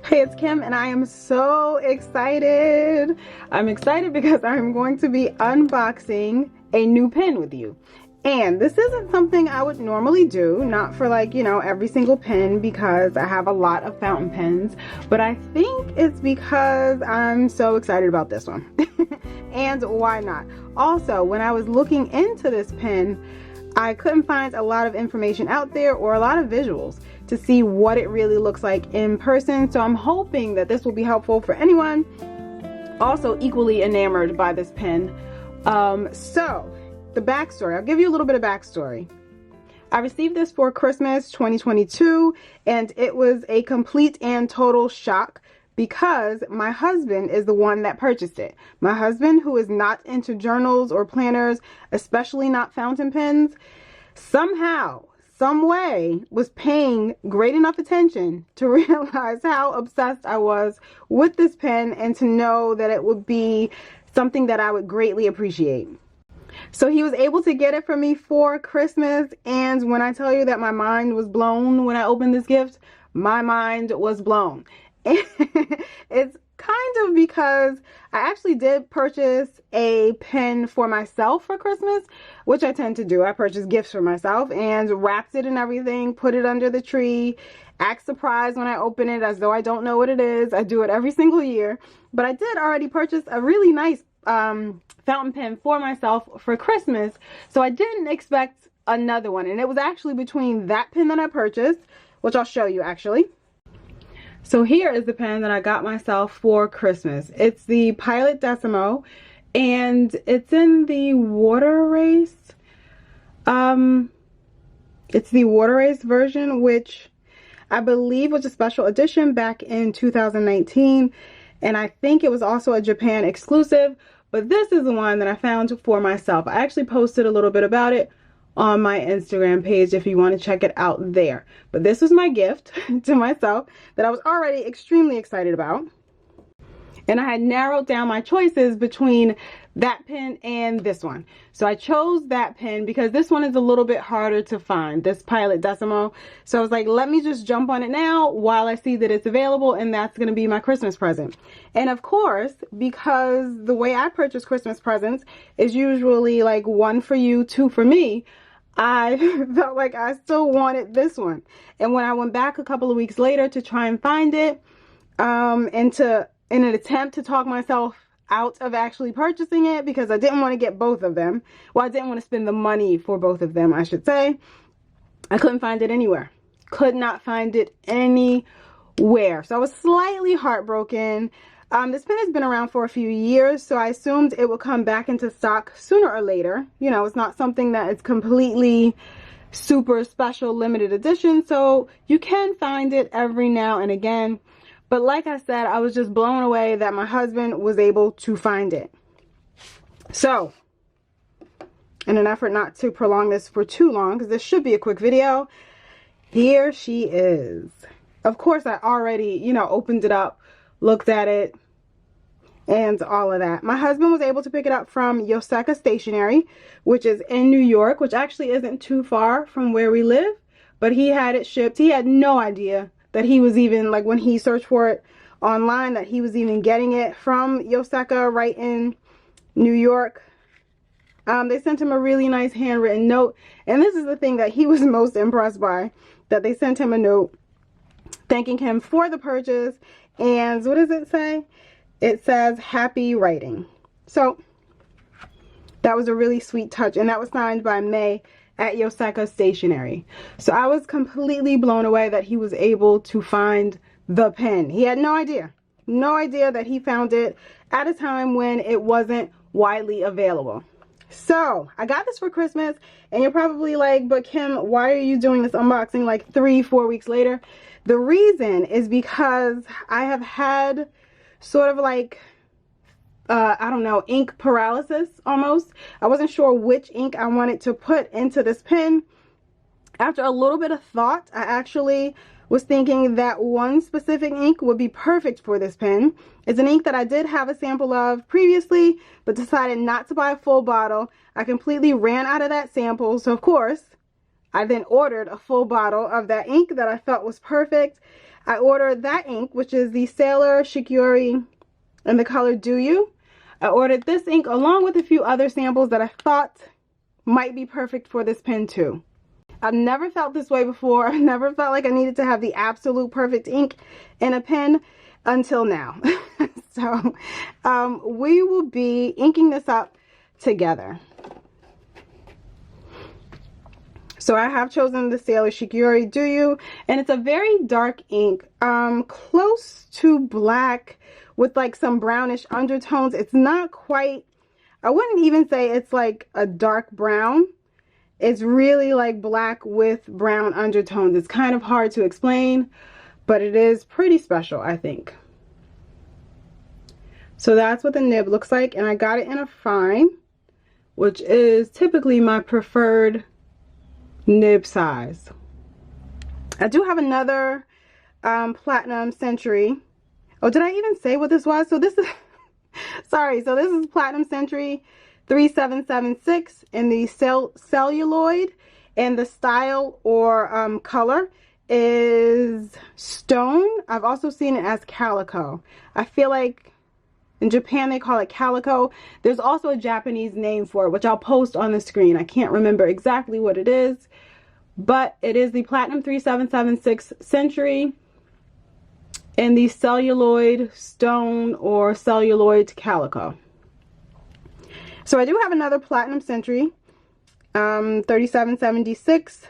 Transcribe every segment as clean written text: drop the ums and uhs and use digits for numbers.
Hey, it's Kim and I am so excited. I'm excited because I'm going to be unboxing a new pen with you. And this isn't something I would normally do, not for like, you know, every single pen because I have a lot of fountain pens, but I think it's because I'm so excited about this one. And why not? Also, when I was looking into this pen, I couldn't find a lot of information out there or a lot of visuals to see what it really looks like in person. So I'm hoping that this will be helpful for anyone also equally enamored by this pen. So the backstory, I'll give you a little bit of backstory. I received this for Christmas 2022 and it was a complete and total shock because my husband is the one that purchased it. My husband, who is not into journals or planners, especially not fountain pens, somehow, some way was paying great enough attention to realize how obsessed I was with this pen and to know that it would be something that I would greatly appreciate. So he was able to get it for me for Christmas, and when I tell you that my mind was blown when I opened this gift, my mind was blown. It's kind of because I actually did purchase a pen for myself for Christmas, which I tend to do. I purchase gifts for myself and wrapped it and everything, put it under the tree, act surprised when I open it as though I don't know what it is. I do it every single year, but I did already purchase a really nice fountain pen for myself for Christmas, so I didn't expect another one, and it was actually between that pen that I purchased, which I'll show you actually. So here is the pen that I got myself for Christmas. It's the Pilot Decimo, and it's in the Water Race. It's the Water Race version, which I believe was a special edition back in 2019, and I think it was also a Japan exclusive, but this is the one that I found for myself. I actually posted a little bit about it on my Instagram page if you want to check it out there. But this was my gift to myself that I was already extremely excited about. And I had narrowed down my choices between that pen and this one. So I chose that pen because this one is a little bit harder to find, this Pilot Decimo. So I was like, let me just jump on it now while I see that it's available, and that's going to be my Christmas present. And of course, because the way I purchase Christmas presents is usually like one for you, two for me, I felt like I still wanted this one. And when I went back a couple of weeks later to try and find it, in an attempt to talk myself out of actually purchasing it, because I didn't want to get both of them. Well, I didn't want to spend the money for both of them, I should say. I couldn't find it anywhere. Could not find it anywhere. So I was slightly heartbroken. This pen has been around for a few years, so I assumed it would come back into stock sooner or later. You know, it's not something that is completely super special limited edition, so you can find it every now and again. But like I said, I was just blown away that my husband was able to find it. So, in an effort not to prolong this for too long, because this should be a quick video, here she is. Of course, I already, you know, opened it up, looked at it, and all of that. My husband was able to pick it up from Yoseka Stationery, which is in New York, which actually isn't too far from where we live, but he had it shipped. He had no idea that he was even, like when he searched for it online, that he was even getting it from Yoseka right in New York. They sent him a really nice handwritten note, and this is the thing that he was most impressed by, that they sent him a note thanking him for the purchase. And what does it say? It says happy writing. So that was a really sweet touch, and that was signed by May at Yoseka Stationery. So I was completely blown away that he was able to find the pen. He had no idea that he found it at a time when it wasn't widely available. So I got this for Christmas, and you're probably like, but Kim, why are you doing this unboxing like 3-4 weeks later? The reason is because I have had sort of like I don't know, ink paralysis almost. I wasn't sure which ink I wanted to put into this pen. After a little bit of thought, I actually was thinking that one specific ink would be perfect for this pen. It's an ink that I did have a sample of previously, but decided not to buy a full bottle. I completely ran out of that sample, so of course, I then ordered a full bottle of that ink that I felt was perfect. I ordered that ink, which is the Celluloid Ishigaki in the color Do You. I ordered this ink along with a few other samples that I thought might be perfect for this pen too. I've never felt this way before. I've never felt like I needed to have the absolute perfect ink in a pen until now. So we will be inking this up together. So I have chosen the Celluloid Ishigaki Do You, and it's a very dark ink, close to black with like some brownish undertones. It's not quite, I wouldn't even say it's like a dark brown. It's really like black with brown undertones. It's kind of hard to explain, but it is pretty special, I think. So that's what the nib looks like, and I got it in a fine, which is typically my preferred nib size. I do have another Platinum Century. Oh, did I even say what this was? So this is sorry, so this is Platinum Century 3776 in the celluloid, and the style or color is stone. I've also seen it as calico. I feel like in Japan they call it calico. There's also a Japanese name for it, which I'll post on the screen. I can't remember exactly what it is, but it is the Platinum 3776 Century in the celluloid stone or celluloid calico. So I do have another Platinum Century 3776,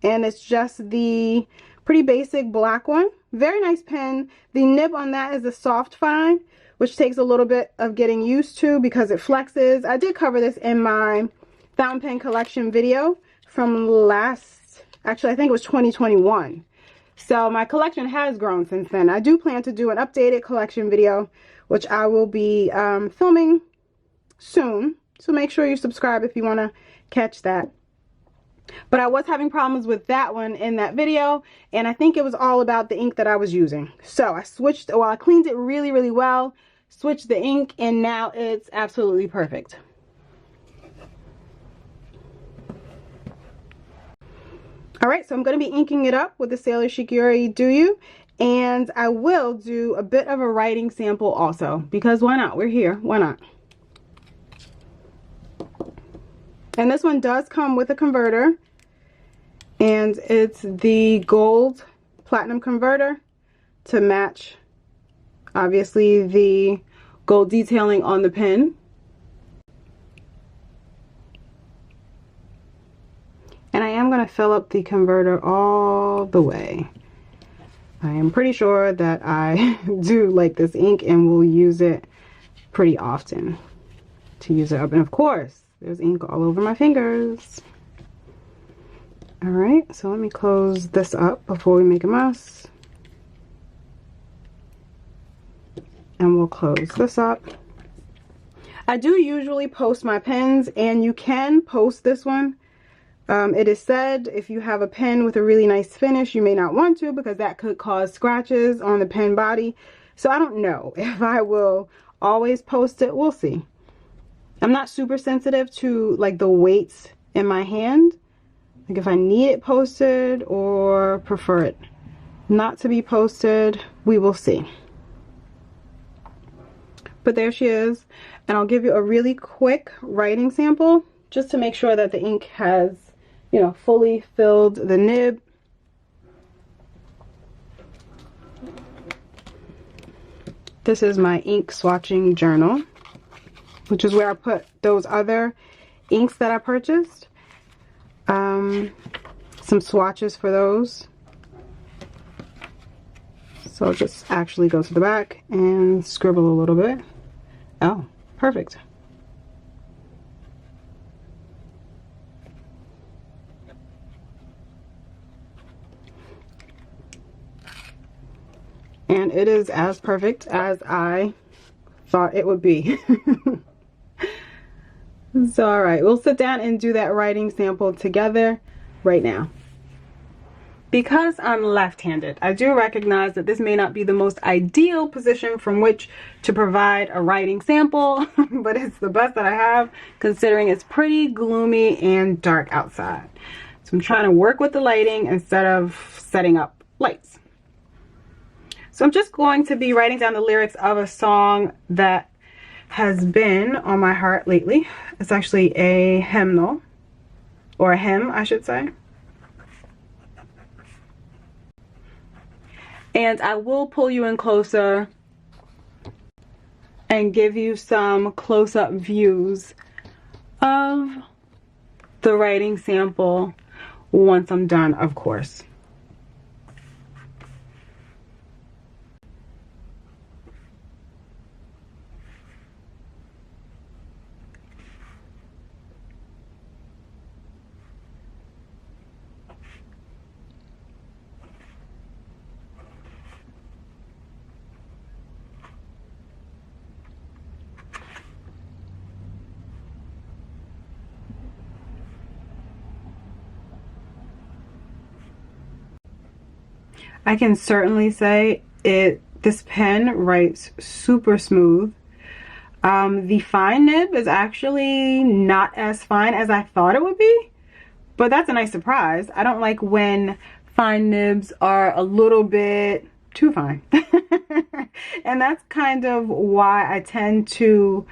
and it's just the pretty basic black one. Very nice pen. The nib on that is a soft fine, which takes a little bit of getting used to because it flexes. I did cover this in my fountain pen collection video from last, actually I think it was 2021. So my collection has grown since then. I do plan to do an updated collection video, which I will be filming soon. So make sure you subscribe if you want to catch that. But I was having problems with that one in that video, and I think it was all about the ink that I was using. So I switched, well, I cleaned it really, really well, switched the ink, and now it's absolutely perfect. Alright, so I'm going to be inking it up with the Celluloid Ishigaki Do You, and I will do a bit of a writing sample also, because why not? We're here, why not? And this one does come with a converter, and it's the gold platinum converter to match, obviously, the gold detailing on the pen. And I am going to fill up the converter all the way. I am pretty sure that I do like this ink and will use it pretty often to use it up. And of course, there's ink all over my fingers. Alright, so let me close this up before we make a mess. And we'll close this up. I do usually post my pens, and you can post this one. It is said if you have a pen with a really nice finish, you may not want to, because that could cause scratches on the pen body. So I don't know if I will always post it. We'll see. I'm not super sensitive to like the weights in my hand. Like if I need it posted or prefer it not to be posted, we will see. But there she is, and I'll give you a really quick writing sample just to make sure that the ink has, you know, fully filled the nib. This is my ink swatching journal, which is where I put those other inks that I purchased. Some swatches for those. So I'll just actually go to the back and scribble a little bit. Oh, perfect. And it is as perfect as I thought it would be. So alright, we'll sit down and do that writing sample together right now. Because I'm left-handed, I do recognize that this may not be the most ideal position from which to provide a writing sample, but it's the best that I have considering it's pretty gloomy and dark outside. So I'm trying to work with the lighting instead of setting up lights. So I'm just going to be writing down the lyrics of a song that has been on my heart lately. It's actually a hymnal, or a hymn, I should say. And I will pull you in closer and give you some close-up views of the writing sample once I'm done, of course. I can certainly say this pen writes super smooth. The fine nib is actually not as fine as I thought it would be, but that's a nice surprise. I don't like when fine nibs are a little bit too fine. And that's kind of why I tend to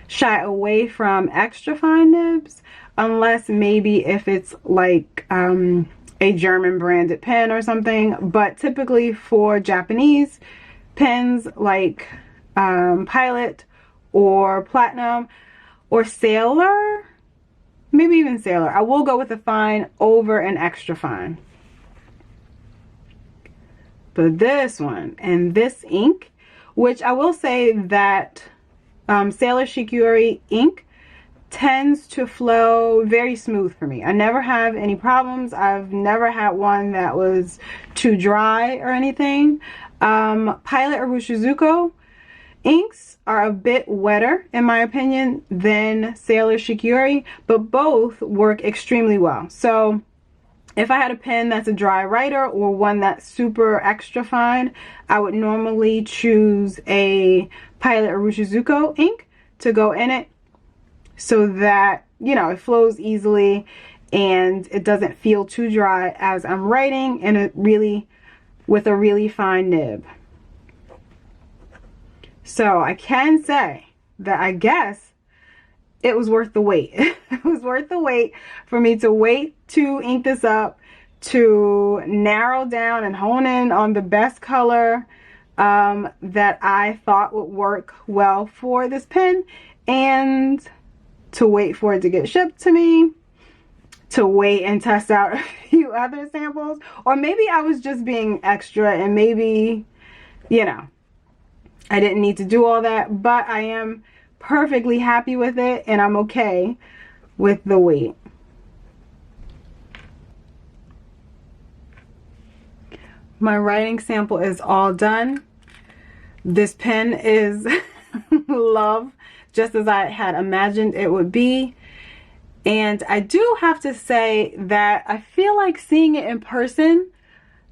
shy away from extra fine nibs, unless maybe if it's like a German branded pen or something. But typically for Japanese pens like Pilot or Platinum or Sailor, maybe even Sailor, I will go with a fine over an extra fine. But this one and this ink, which I will say that Sailor Shikiori ink tends to flow very smooth for me. I never have any problems. I've never had one that was too dry or anything. Pilot or Rushizuko inks are a bit wetter in my opinion than Sailor Shikiori, but both work extremely well. So if I had a pen that's a dry writer or one that's super extra fine, I would normally choose a Pilot or Rushizuko ink to go in it, so that, you know, it flows easily and it doesn't feel too dry as I'm writing with a really fine nib. So I can say that I guess it was worth the wait. It was worth the wait for me to wait to ink this up, to narrow down and hone in on the best color that I thought would work well for this pen, and to wait for it to get shipped to me, to wait and test out a few other samples. Or maybe I was just being extra and maybe, you know, I didn't need to do all that, but I am perfectly happy with it and I'm okay with the wait. My writing sample is all done. This pen is love, just as I had imagined it would be. And I do have to say that I feel like seeing it in person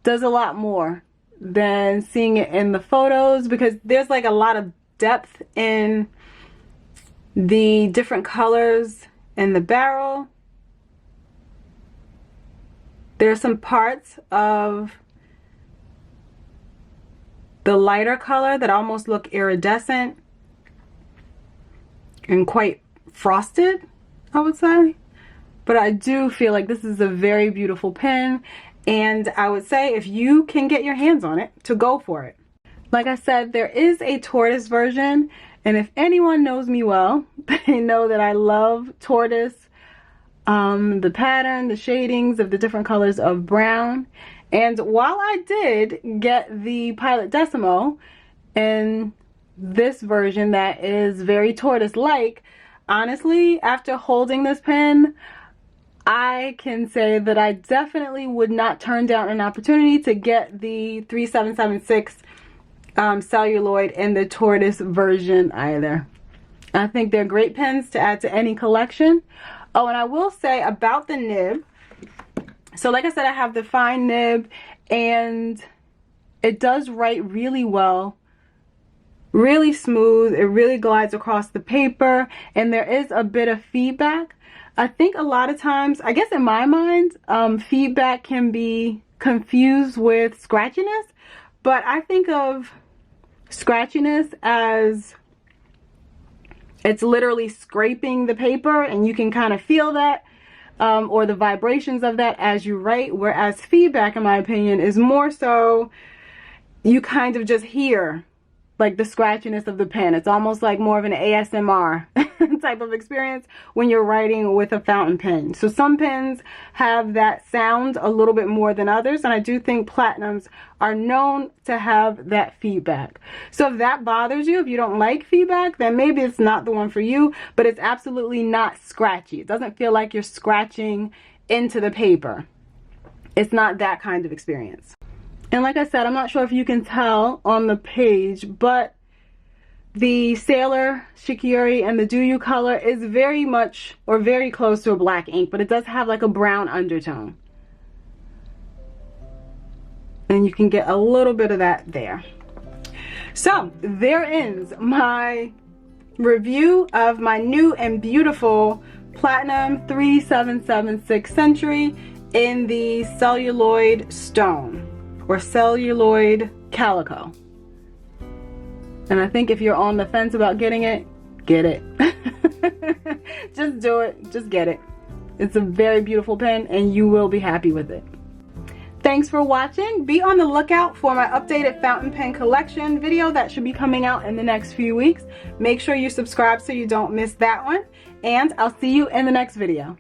does a lot more than seeing it in the photos, because there's like a lot of depth in the different colors in the barrel. There's some parts of the lighter color that almost look iridescent and quite frosted, I would say. But I do feel like this is a very beautiful pen, and I would say if you can get your hands on it, to go for it. Like I said, there is a tortoise version, and if anyone knows me well, they know that I love tortoise. The pattern, the shadings of the different colors of brown. And while I did get the Pilot Decimo in this version that is very tortoise-like, honestly, after holding this pen, I can say that I definitely would not turn down an opportunity to get the 3776 celluloid in the tortoise version either. I think they're great pens to add to any collection. Oh, and I will say about the nib, so like I said, I have the fine nib and it does write really well, really smooth. It really glides across the paper, and there is a bit of feedback. I think a lot of times, I guess in my mind, feedback can be confused with scratchiness, but I think of scratchiness as it's literally scraping the paper and you can kind of feel that, or the vibrations of that as you write, whereas feedback, in my opinion, is more so you kind of just hear like the scratchiness of the pen. It's almost like more of an ASMR type of experience when you're writing with a fountain pen. So some pens have that sound a little bit more than others, and I do think platinums are known to have that feedback. So if that bothers you, if you don't like feedback, then maybe it's not the one for you, but it's absolutely not scratchy. It doesn't feel like you're scratching into the paper. It's not that kind of experience. And like I said, I'm not sure if you can tell on the page, but the Sailor Shikiori and the Do You color is very much or very close to a black ink, but it does have like a brown undertone. And you can get a little bit of that there. So there ends my review of my new and beautiful Platinum 3776 Century in the celluloid stone, or celluloid calico. And I think if you're on the fence about getting it, get it. Just do it. Just get it. It's a very beautiful pen and you will be happy with it. Thanks for watching. Be on the lookout for my updated fountain pen collection video that should be coming out in the next few weeks. Make sure you subscribe so you don't miss that one. And I'll see you in the next video.